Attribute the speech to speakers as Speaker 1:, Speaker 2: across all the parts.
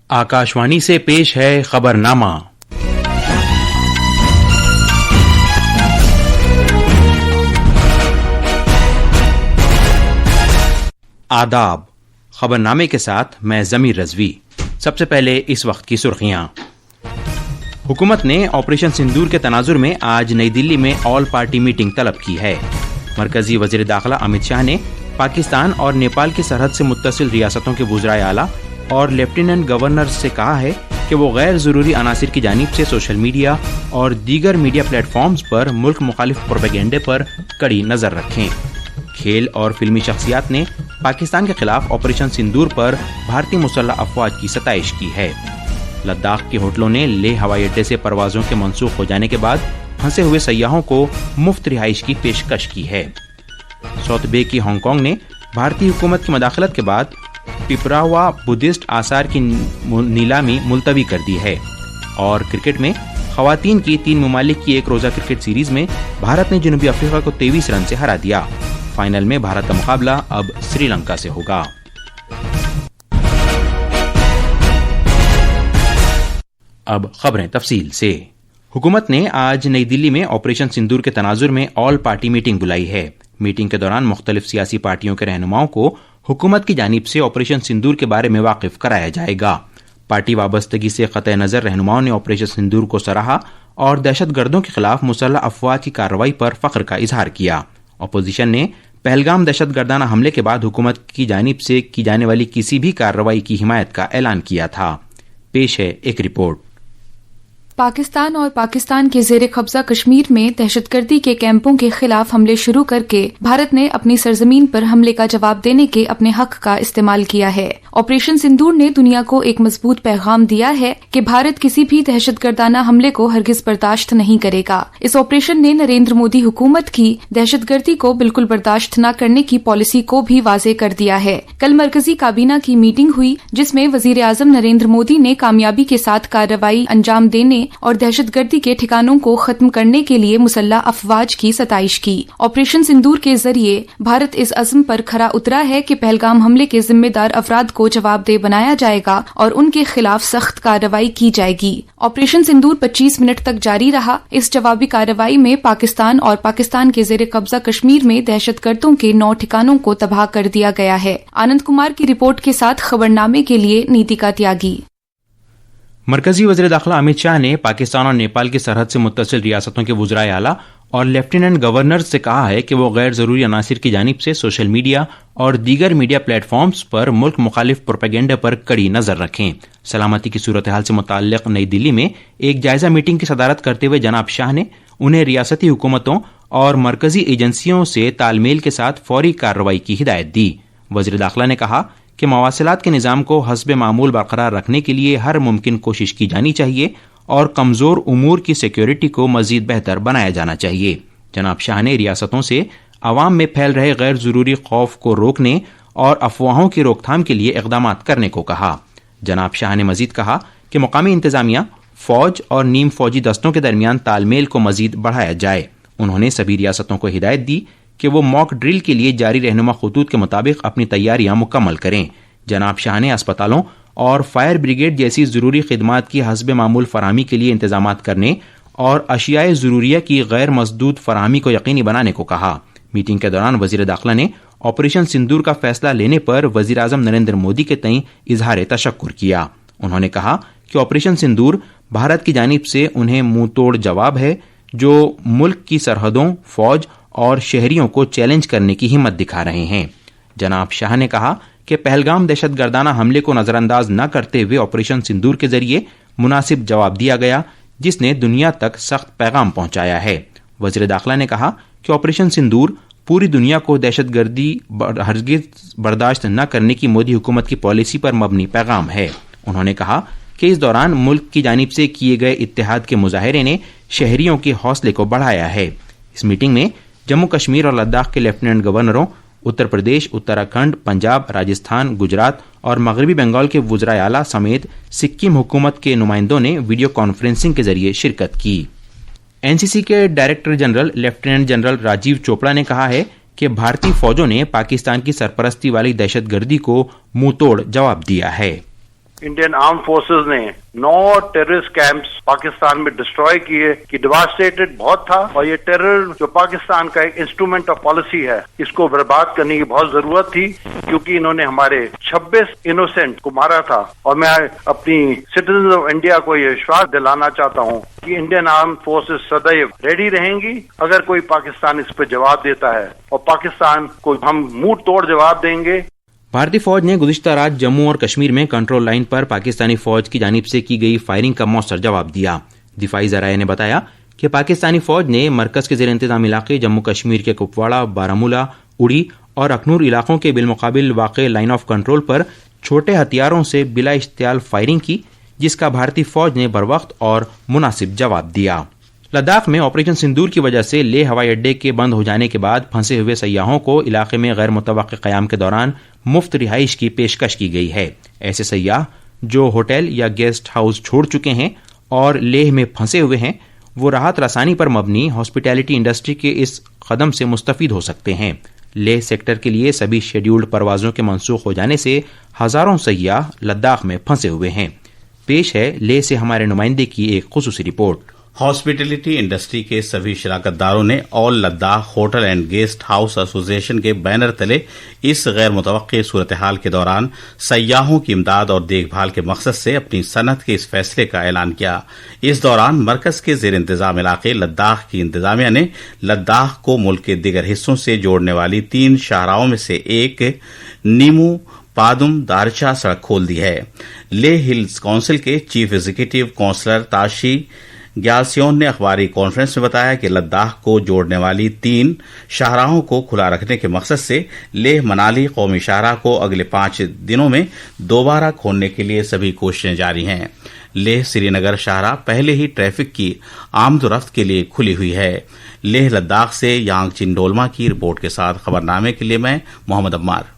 Speaker 1: आकाशवाणी से पेश है खबरनामा। आदाब। खबरनामे के साथ मैं जमीर रजवी। सबसे पहले इस वक्त की सुर्खियां। हुकूमत ने ऑपरेशन सिंदूर के तनाजुर में आज नई दिल्ली में ऑल पार्टी मीटिंग तलब की है। मरकजी वजीर दाखिला अमित शाह ने पाकिस्तान और नेपाल की सरहद से मुत्तसिल रियासतों के वुज़राए आला और लेफ्टिनेंट गवर्नर से कहा है कि वो गैर ज़रूरी अनासिर की जानिब से सोशल मीडिया और दीगर मीडिया प्लेटफॉर्म्स पर मुल्क मुखालिफ प्रोपेगेंडे पर कड़ी नज़र रखें। खेल और फिल्मी शख्सियात ने पाकिस्तान के खिलाफ ऑपरेशन सिंदूर पर भारतीय मुसल्लह अफवाज की सताइश की है। लद्दाख के होटलों ने लेह हवाई अड्डे से परवाज़ों के मनसूख हो जाने के बाद फंसे हुए सयाहों को मुफ्त रिहाइश की पेशकश की है। साउथ बे की हांगकांग ने भारतीय हुकूमत की मदाखलत के बाद पिपरावा बुद्धिस्ट आसार की नीलामी मुलतवी कर दी है। और क्रिकेट में खवातीन की 3 ममालिक की एक रोज़ा क्रिकेट सीरीज में भारत ने जनूबी अफ्रीका को 23 रन से हरा दिया। फाइनल में भारत का मुकाबला अब श्रीलंका से होगा। अब खबरें तफसील से। हुकूमत ने आज नई दिल्ली में ऑपरेशन सिंदूर के तनाजुर में ऑल पार्टी मीटिंग बुलाई है। मीटिंग के दौरान मुख्तलिफ सियासी पार्टियों के रहनुमाओं को हुकूमत की जानिब से ऑपरेशन सिंदूर के बारे में वाकिफ कराया जाएगा। पार्टी वाबस्तगी से क़तई नज़र रहनुमाओं ने ऑपरेशन सिंदूर को सराहा और दहशतगर्दों के खिलाफ मुसल्लह अफवाज की कार्रवाई पर फख्र का इजहार किया। अपोजिशन ने पहलगाम दहशतगर्दाना हमले के बाद हुकूमत की जानिब से की जाने वाली किसी भी कार्रवाई की हिमायत का ऐलान किया था। पेश है एक रिपोर्ट।
Speaker 2: पाकिस्तान और पाकिस्तान के ज़ेरे कब्जा कश्मीर में दहशतगर्दी के कैंपों के खिलाफ हमले शुरू करके भारत ने अपनी सरजमीन पर हमले का जवाब देने के अपने हक का इस्तेमाल किया है। ऑपरेशन सिंदूर ने दुनिया को एक मजबूत पैगाम दिया है कि भारत किसी भी दहशतगर्दाना हमले को हरगिज बर्दाश्त नहीं करेगा। इस ऑपरेशन ने नरेंद्र मोदी हुकूमत की दहशतगर्दी को बिल्कुल बर्दाश्त न करने की पॉलिसी को भी वाज़े कर दिया है। कल मरकजी काबीना की मीटिंग हुई जिसमें वजीर आजम नरेंद्र मोदी ने कामयाबी के साथ कार्रवाई अंजाम देने और दहशतगर्दी के ठिकानों को खत्म करने के लिए मुसल्लह अफवाज की सताइश की। ऑपरेशन सिंदूर के जरिए भारत इस अज़्म पर खरा उतरा है कि पहलगाम हमले के जिम्मेदार अफराद को जवाबदेह बनाया जाएगा और उनके खिलाफ सख्त कार्रवाई की जाएगी। ऑपरेशन सिंदूर 25 मिनट तक जारी रहा। इस जवाबी कार्रवाई में पाकिस्तान और पाकिस्तान के ज़ेरे कब्जा कश्मीर में दहशतगर्दों के 9 ठिकानों को तबाह कर दिया गया है। आनंद कुमार की रिपोर्ट के साथ खबरनामे के लिए नीतिका त्यागी।
Speaker 1: मरकजी वज़ीर दाखिला अमित शाह ने पाकिस्तान और नेपाल की सरहद से मुत्तसिल रियासतों के वुज़राए आला और लेफ्टिनेंट गवर्नर से कहा है कि वो गैर ज़रूरी अनासिर की जानिब से सोशल मीडिया और दीगर मीडिया प्लेटफॉर्म्स पर मुल्क मुखालिफ प्रोपेगेंडे पर कड़ी नज़र रखें। सलामती की सूरत हाल से मुताल्लिक़ नई दिल्ली में एक जायज़ा मीटिंग की सदारत करते हुए जनाब शाह ने उन्हें रियासती हुकूमतों और मरकजी एजेंसियों से तालमेल के साथ फौरी कार्रवाई की हिदायत दी। वज़ीर दाखिला ने कहा कि मवासिलात के निज़ाम को हस्ब मामूल बरकरार रखने के लिए हर मुमकिन कोशिश की जानी चाहिए और कमज़ोर उमूर की सिक्योरिटी को मज़ीद बेहतर बनाया जाना चाहिए। जनाब शाह ने रियासतों से अवाम में फैल रहे गैर ज़रूरी खौफ को रोकने और अफवाहों की रोकथाम के लिए इक़दाम करने को कहा। जनाब शाह ने मज़ीद कहा कि मुकामी इंतज़ामिया, फ़ौज और नीम फ़ौजी दस्तों के दरमियान तालमेल को मज़ीद बढ़ाया जाए। उन्होंने सभी रियासतों को हिदायत दी कि वो मॉक ड्रिल के लिए जारी रहनुमा खतूत के मुताबिक अपनी तैयारियां मुकम्मल करें। जनाब शाह ने अस्पतालों और फायर ब्रिगेड जैसी ज़रूरी खिदमात की हस्ब मामूल फराहमी के लिए इंतजामात करने और अशियाए ज़रूरिया की गैर मसदूद फराहमी को यकीनी बनाने को कहा। मीटिंग के दौरान वज़ीर दाखिला ने ऑपरेशन सिंदूर का फैसला लेने पर वज़ीर आज़म नरेंद्र मोदी के तईं इजहार तशक्कुर किया। उन्होंने कहा कि ऑपरेशन सिंदूर भारत की जानिब से उन्हें मुंह तोड़ जवाब है जो मुल्क की सरहदों, फौज और शहरियों को चैलेंज करने की हिम्मत दिखा रहे हैं। जनाब शाह ने कहा कि पहलगाम दहशतगर्दाना हमले को नज़रअंदाज न करते हुए ऑपरेशन सिंदूर के जरिए मुनासिब जवाब दिया गया जिसने दुनिया तक सख्त पैगाम पहुंचाया है। वज़ीर दाखिला ने कहा कि ऑपरेशन सिंदूर पूरी दुनिया को दहशतगर्दी हरगिज़ बर्दाश्त न करने की मोदी हुकूमत की पॉलिसी पर मबनी पैगाम है। उन्होंने कहा कि इस दौरान मुल्क की जानिब से किए गए इत्तेहाद के मुजाहरे ने शहरियों के हौसले को बढ़ाया है। इस मीटिंग में जम्मू कश्मीर और लद्दाख के लेफ्टिनेंट गवर्नरों, उत्तर प्रदेश, उत्तराखंड, पंजाब, राजस्थान, गुजरात और मगरबी बंगाल के वुज़राए आला समेत सिक्किम हुकूमत के नुमाइंदों ने वीडियो कॉन्फ्रेंसिंग के जरिए शिरकत की। एनसीसी के director general lieutenant general Rajiv Chopra ने कहा है कि भारतीय फौजों ने पाकिस्तान की सरपरस्ती वाली दहशतगर्दी को मुंह तोड़ जवाब दिया है।
Speaker 3: इंडियन आर्म फोर्सेस ने 9 टेररिस्ट कैंप्स पाकिस्तान में डिस्ट्रॉय किए कि डिवास्टेटेड बहुत था, और ये टेरर जो पाकिस्तान का एक इंस्ट्रूमेंट ऑफ पॉलिसी है, इसको बर्बाद करने की बहुत जरूरत थी, क्योंकि इन्होंने हमारे 26 इनोसेंट को मारा था। और मैं अपनी सिटीजन ऑफ इंडिया को ये विश्वास दिलाना चाहता हूँ कि इंडियन आर्म फोर्सेस सदैव रेडी रहेंगी अगर कोई पाकिस्तान इस पर जवाब देता है, और पाकिस्तान को हम मुंह तोड़ जवाब देंगे।
Speaker 1: भारतीय फौज ने गुज़िश्ता रात जम्मू और कश्मीर में कंट्रोल लाइन पर पाकिस्तानी फौज की जानिब से की गई फायरिंग का मौसर जवाब दिया। दिफाई ज़राए ने बताया कि पाकिस्तानी फौज ने मरकज के ज़ेर इंतज़ाम इलाके जम्मू कश्मीर के कुपवाड़ा, बारामूला, उड़ी और अखनूर इलाकों के बिलमुकाबिल वाक़ लाइन ऑफ कंट्रोल पर छोटे हथियारों से बिला इश्तियाल फायरिंग की, जिसका भारतीय फौज ने बरवक्त और मुनासिब जवाब दिया। लद्दाख में ऑपरेशन सिंदूर की वजह से लेह हवाई अड्डे के बंद हो जाने के बाद फंसे हुए सयाहों को इलाके में गैर मुतवक्किल क़याम के दौरान मुफ्त रिहाइश की पेशकश की गई है। ऐसे सयाह जो होटल या गेस्ट हाउस छोड़ चुके हैं और लेह में फंसे हुए हैं, वो राहत रसानी पर मबनी हॉस्पिटैलिटी इंडस्ट्री के इस कदम से मुस्तफ़ीद हो सकते हैं। लेह सेक्टर के लिए सभी शेड्यूल्ड परवाज़ों के मनसूख हो जाने से हज़ारों सयाह लद्दाख में फंसे हुए हैं। पेश है लेह से हमारे नुमाइंदे की एक खुसूसी रिपोर्ट।
Speaker 4: हॉस्पिटैलिटी इंडस्ट्री के सभी शिराकतदारों ने all Ladakh hotel and guest house association के बैनर तले इस गैर मुतवक्किल सूरत हाल के दौरान सयाहों की इमदाद और देखभाल के मकसद से अपनी सनत के इस फैसले का ऐलान किया। इस दौरान मरकज के जेर इंतजाम इलाके लद्दाख की इंतजामिया ने लद्दाख को मुल्क के दिगर हिस्सों से जोड़ने वाली 3 शाहराहों में से एक नीमू पादुम दारचा सड़क खोल दी है। लेह हिल्स काउंसिल के चीफ एग्जीक्यूटिव काउंसलर ताशी ग्यालसियोन ने अखबारी कॉन्फ्रेंस में बताया कि लद्दाख को जोड़ने वाली 3 शाहराहों को खुला रखने के मकसद से लेह मनाली कौमी शाहराह को अगले 5 दिनों में दोबारा खोलने के लिए सभी कोशिशें जारी हैं। लेह श्रीनगर शाहराह पहले ही ट्रैफिक की आमदोरफ्त के लिए खुली हुई है। लेह लद्दाख से यांग चिंडोलमा की रिपोर्ट के साथ खबरनामे के लिए मैं मोहम्मद अम्मार।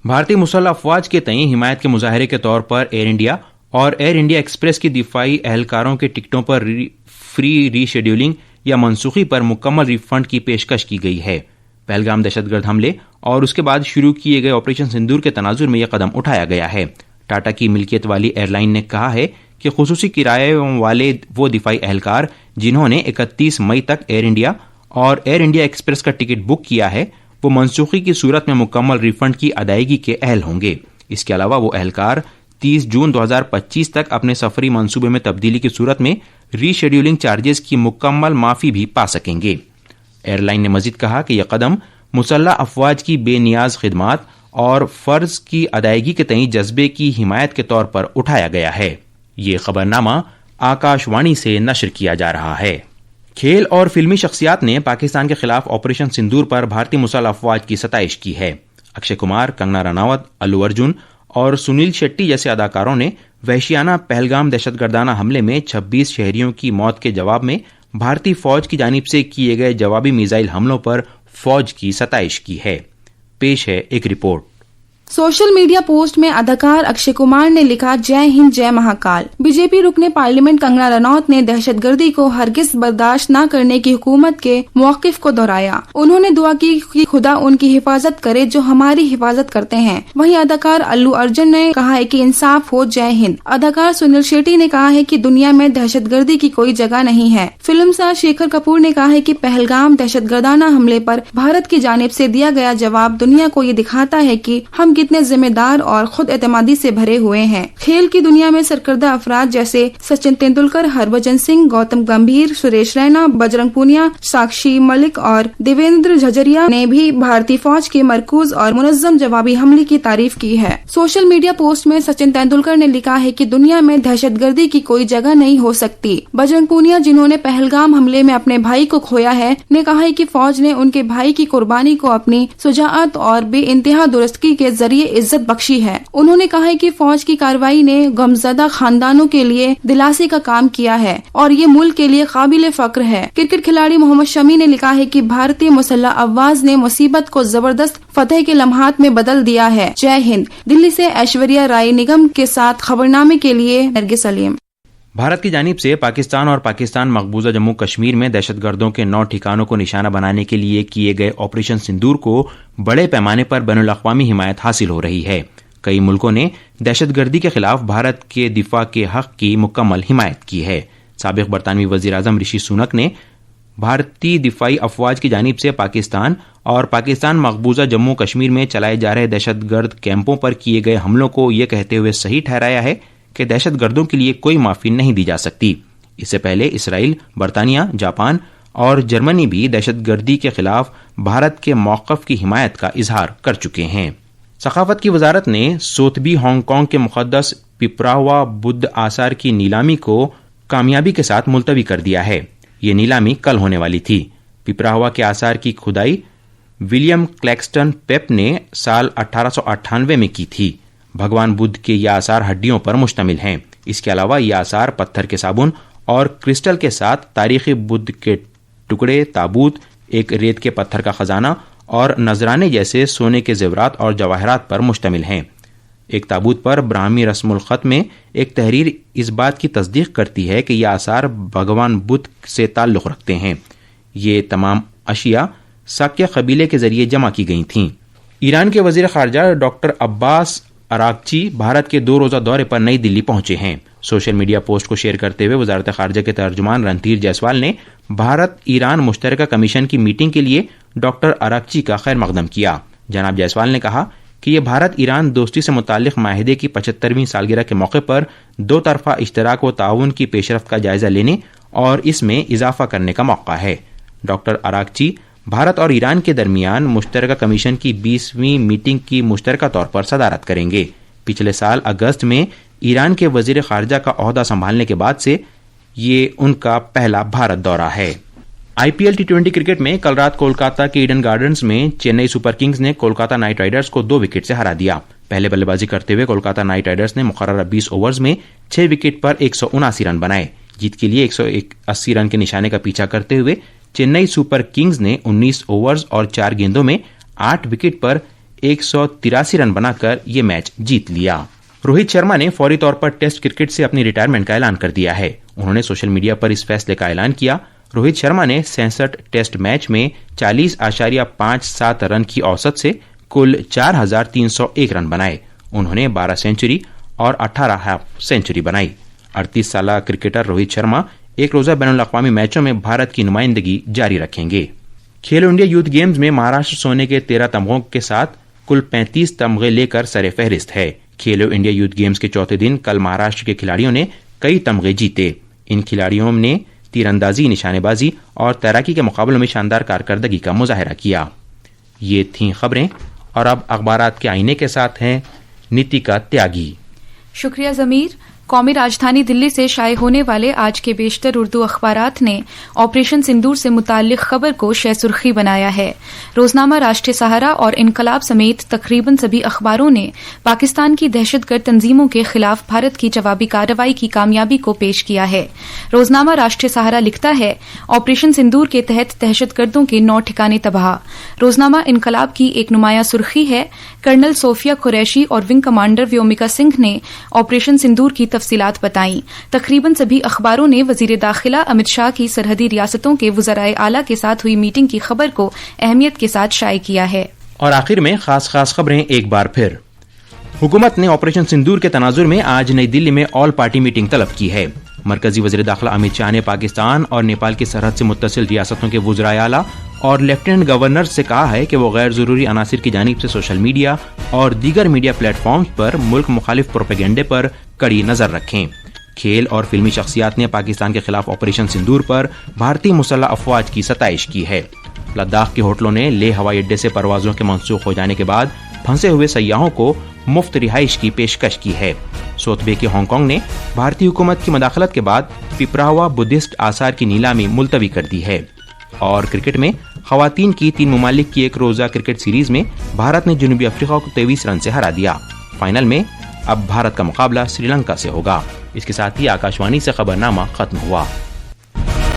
Speaker 1: भारतीय मुसल्लह अफवाज के तय हिमायत के मुजाहरे के तौर पर एयर इंडिया और एयर इंडिया एक्सप्रेस की दिफाई एहलकारों के टिकटों पर फ्री रीशेड्यूलिंग या मनसूखी पर मुकम्मल रिफंड की पेशकश की गई है। पहलगाम दहशतगर्द हमले और उसके बाद शुरू किए गए ऑपरेशन सिंदूर के तनाजुर में यह कदम उठाया गया है। टाटा की मिल्कियत वाली एयरलाइन ने कहा है कि खुसूसी किरायों वाले वो दिफाई एहलकार जिन्होंने 31 मई तक एयर इंडिया और एयर इंडिया एक्सप्रेस का टिकट बुक किया है, वो मनसूखी की सूरत में मुकम्मल रिफंड की अदायगी के अहल होंगे। इसके अलावा वो एहलकार 30 जून 2025 तक अपने सफरी मंसूबे में तब्दीली की सूरत में रीशेड्यूलिंग चार्जेस की मुकम्मल माफी भी पा सकेंगे। एयरलाइन ने मजीद कहा कि यह कदम मुसल्लह अफवाज की बेनियाज खिदमात और फर्ज की अदायगी के तय जज्बे की हिमायत के तौर पर उठाया गया है। ये खबरनामा आकाशवाणी से नशर किया जा रहा है। खेल और फिल्मी शख्सियात ने पाकिस्तान के खिलाफ ऑपरेशन सिंदूर पर भारतीय मुसल्लह अफवाज की सताइश की है। अक्षय कुमार, कंगना रनावत, अल्लू अर्जुन और सुनील शेट्टी जैसे अदाकारों ने वहशियाना पहलगाम दहशतगर्दाना हमले में 26 शहरियों की मौत के जवाब में भारतीय फौज की जानिब से किए गए जवाबी मिसाइल हमलों पर फौज की सताइश की है। पेश है एक रिपोर्ट।
Speaker 2: सोशल मीडिया पोस्ट में अदाकार अक्षय कुमार ने लिखा, जय हिंद जय महाकाल। बीजेपी रुकने पार्लियामेंट कंगना रनौत ने दहशतगर्दी को हरगिज बर्दाश्त न करने की हुकूमत के मौकिफ को दोहराया। उन्होंने दुआ की कि खुदा उनकी हिफाजत करे जो हमारी हिफाजत करते हैं। वहीं अदाकार अल्लू अर्जुन ने कहा है कि इंसाफ हो, जय हिंद। अदाकार सुनील शेट्टी ने कहा है कि दुनिया में दहशतगर्दी की कोई जगह नहीं है। फिल्मसाज शेखर कपूर ने कहा है कि पहलगाम दहशतगर्दाना हमले पर भारत की जानिब से दिया गया जवाब दुनिया को ये दिखाता है कि हम कितने जिम्मेदार और खुद एतमादी से भरे हुए हैं। खेल की दुनिया में सरकर्दा अफराद जैसे सचिन तेंदुलकर, हरभजन सिंह, गौतम गंभीर, सुरेश रैना, बजरंग पूनिया, साक्षी मलिक और देवेंद्र झझरिया ने भी भारतीय फौज के मरकूज और मुनज्जम जवाबी हमले की तारीफ की है। सोशल मीडिया पोस्ट में सचिन तेंदुलकर ने लिखा है कि दुनिया में दहशतगर्दी की कोई जगह नहीं हो सकती। बजरंग पूनिया, जिन्होंने पहलगाम हमले में अपने भाई को खोया है, ने कहा है कि फौज ने उनके भाई की कुर्बानी को अपनी शुजाअत और बेइंतहा दुरुस्तगी के जरिए इज्जत बख्शी है। उन्होंने कहा है कि फौज की कार्रवाई ने गमजदा खानदानों के लिए दिलासे का काम किया है और ये मुल्क के लिए काबिल फख्र है। क्रिकेट खिलाड़ी मोहम्मद शमी ने लिखा है कि भारतीय मुसल्लह अफवाज ने मुसीबत को जबरदस्त फतेह के लम्हात में बदल दिया है। जय हिंद। दिल्ली से ऐश्वर्या राय निगम के साथ खबरनामे के लिए नरगिस सलीम।
Speaker 1: भारत की जानिब से पाकिस्तान और पाकिस्तान मकबूजा जम्मू कश्मीर में दहशतगर्दों के 9 ठिकानों को निशाना बनाने के लिए किए गए ऑपरेशन सिंदूर को बड़े पैमाने पर बैनुल अक़वामी हिमायत हासिल हो रही है। کئی ملکوں نے دہشت گردی کے خلاف بھارت کے دفاع کے حق کی مکمل حمایت کی ہے. سابق برطانوی وزیر اعظم رشی سونک نے بھارتی دفاعی افواج کی جانب سے پاکستان اور پاکستان مقبوضہ جموں کشمیر میں چلائے جا رہے دہشت گرد کیمپوں پر کیے گئے حملوں کو یہ کہتے ہوئے صحیح ٹھہرایا ہے کہ دہشت گردوں کے لیے کوئی معافی نہیں دی جا سکتی. اس سے پہلے اسرائیل، برطانیہ، جاپان اور جرمنی بھی دہشت گردی کے خلاف بھارت کے موقف کی حمایت کا اظہار کر چکے ہیں. ثقافت کی وزارت نے سوتھبی ہانگ کانگ کے مقدس پپراوا بدھ آثار کی نیلامی کو کامیابی کے ساتھ ملتوی کر دیا ہے. یہ نیلامی کل ہونے والی تھی. پپراوا کے آثار کی کھدائی ولیم کلیکسٹن پیپ نے سال 1898 میں کی تھی. بھگوان بدھ کے یہ آثار ہڈیوں پر مشتمل ہیں. اس کے علاوہ یہ آثار پتھر کے صابن اور کرسٹل کے ساتھ تاریخی بدھ کے ٹکڑے، تابوت، ایک ریت کے پتھر کا خزانہ اور نذرانے جیسے سونے کے زیورات اور جواہرات پر مشتمل ہیں. ایک تابوت پر براہمی رسم الخط میں ایک تحریر اس بات کی تصدیق کرتی ہے کہ یہ آثار بھگوان بدھ سے تعلق رکھتے ہیں. یہ تمام اشیاء ساکیہ قبیلے کے ذریعے جمع کی گئی تھیں. ایران کے وزیر خارجہ ڈاکٹر عباس اراغچی بھارت کے 2 روزہ دورے پر نئی دلی پہنچے ہیں. سوشل میڈیا پوسٹ کو شیئر کرتے ہوئے وزارت خارجہ کے ترجمان رنتھیر جیسوال نے بھارت ایران مشترکہ کمیشن کی میٹنگ کے لیے ڈاکٹر اراغچی کا خیر مقدم کیا. جناب جیسوال نے کہا کہ یہ بھارت ایران دوستی سے متعلق معاہدے کی 75ویں سالگرہ کے موقع پر 2 طرفہ اشتراک و تعاون کی پیشرفت کا جائزہ لینے اور اس میں اضافہ کرنے کا موقع ہے. ڈاکٹر اراغچی بھارت اور ایران کے درمیان مشترکہ کمیشن کی 20ویں میٹنگ کی مشترکہ طور پر صدارت کریں گے. پچھلے سال اگست میں ایران کے وزیر خارجہ کا عہدہ سنبھالنے کے بعد سے یہ ان کا پہلا بھارت دورہ ہے. آئی پی ایل T20 کرکٹ میں کل رات کولکاتہ کے ایڈن گارڈنز میں چنئی سپر کنگز نے کولکاتہ نائٹ رائڈرز کو 2 وکٹ سے ہرا دیا. پہلے بلے بازی کرتے ہوئے کولکاتہ نائٹ رائڈرز نے مقررہ 20 اوورز میں 6 وکٹ پر 179 رن بنائے. جیت کے لیے 180 رن کے نشانے کا پیچھا کرتے ہوئے چنئی سپر کنگز نے 19 اوورز اور 4 گیندوں میں 8 وکٹ پر 183 رن بنا کر یہ میچ جیت لیا. روہت شرما نے فوری طور پر ٹیسٹ کرکٹ سے اپنی ریٹائرمنٹ کا اعلان کر دیا ہے. انہوں نے سوشل میڈیا پر اس فیصلے کا اعلان کیا. روہت شرما نے 66 ٹیسٹ میچ میں 40.57 رن کی اوسط سے کل 4301 رن بنائے. انہوں نے 12 سینچری اور 18 ہاف سینچری بنائی. 38 سالہ کرکٹر روہت شرما ایک روزہ بین الاقوامی میچوں میں بھارت کی نمائندگی جاری رکھیں گے. کھیلو انڈیا یوتھ گیمز میں مہاراشٹر سونے کے 13 تمغوں کے ساتھ کل 35 تمغے لے کر سر فہرست ہے. کھیلو انڈیا یوتھ گیمز کے چوتھے دن کل مہاراشٹر کے کھلاڑیوں نے کئی تمغے جیتے. ان کھلاڑیوں نے تیر اندازی، نشانے بازی اور تیراکی کے مقابلوں میں شاندار کارکردگی کا مظاہرہ کیا. یہ تھیں خبریں اور اب اخبارات کے آئینے کے ساتھ ہیں نیتیکا تیاگی.
Speaker 2: شکریہ ضمیر. قومی راجدھانی دلی سے شائع ہونے والے آج کے بیشتر اردو اخبارات نے آپریشن سندور سے متعلق خبر کو شہ سرخی بنایا ہے. روزنامہ راشٹریہ سہارا اور انقلاب سمیت تقریباً سبھی اخباروں نے پاکستان کی دہشت گرد تنظیموں کے خلاف بھارت کی جوابی کارروائی کی کامیابی کو پیش کیا ہے. روزنامہ راشٹریہ سہارا لکھتا ہے، آپریشن سندور کے تحت دہشت گردوں کے 9 ٹھکانے تباہ. روزنامہ انقلاب کی ایک نمایاں سرخی ہے، کرنل صوفیہ قریشی اور ونگ کمانڈر ویومکا سنگھ نے آپریشن سندور کی تفصیلات بتائیں. تقریباً سبھی اخباروں نے وزیر داخلہ امت شاہ کی سرحدی ریاستوں کے وزرائے اعلیٰ کے ساتھ ہوئی میٹنگ کی خبر کو اہمیت کے ساتھ شائع کیا ہے.
Speaker 1: اور آخر میں خاص خبریں ایک بار پھر. حکومت نے آپریشن سندور کے تناظر میں آج نئی دلی میں آل پارٹی میٹنگ طلب کی ہے. مرکزی وزیر داخلہ امت شاہ نے پاکستان اور نیپال کی سرحد سے متصل ریاستوں کے وزرائے اعلیٰ اور لیفٹیننٹ گورنر سے کہا ہے کہ وہ غیر ضروری عناصر کی جانب سے سوشل میڈیا اور دیگر میڈیا پلیٹ فارمز پر ملک مخالف پروپیگنڈے پر کڑی نظر رکھیں. کھیل اور فلمی شخصیات نے پاکستان کے خلاف آپریشن سندور پر بھارتی مسلح افواج کی ستائش کی ہے. لداخ کے ہوٹلوں نے لیہ ہوائی اڈے سے پروازوں کے منسوخ ہو جانے کے بعد پھنسے ہوئے سیاحوں کو مفت رہائش کی پیشکش کی ہے. سوتھبے کے ہانگ کانگ نے بھارتی حکومت کی مداخلت کے بعد پپراوا بدھسٹ آثار کی نیلامی ملتوی کر دی ہے. اور کرکٹ میں خواتین کی 3 ممالک کی ایک روزہ کرکٹ سیریز میں بھارت نے جنوبی افریقہ کو 23 رن سے ہرا دیا. فائنل میں اب بھارت کا مقابلہ سری لنکا سے ہوگا. اس کے ساتھ ہی آکاشوانی سے خبرنامہ ختم ہوا.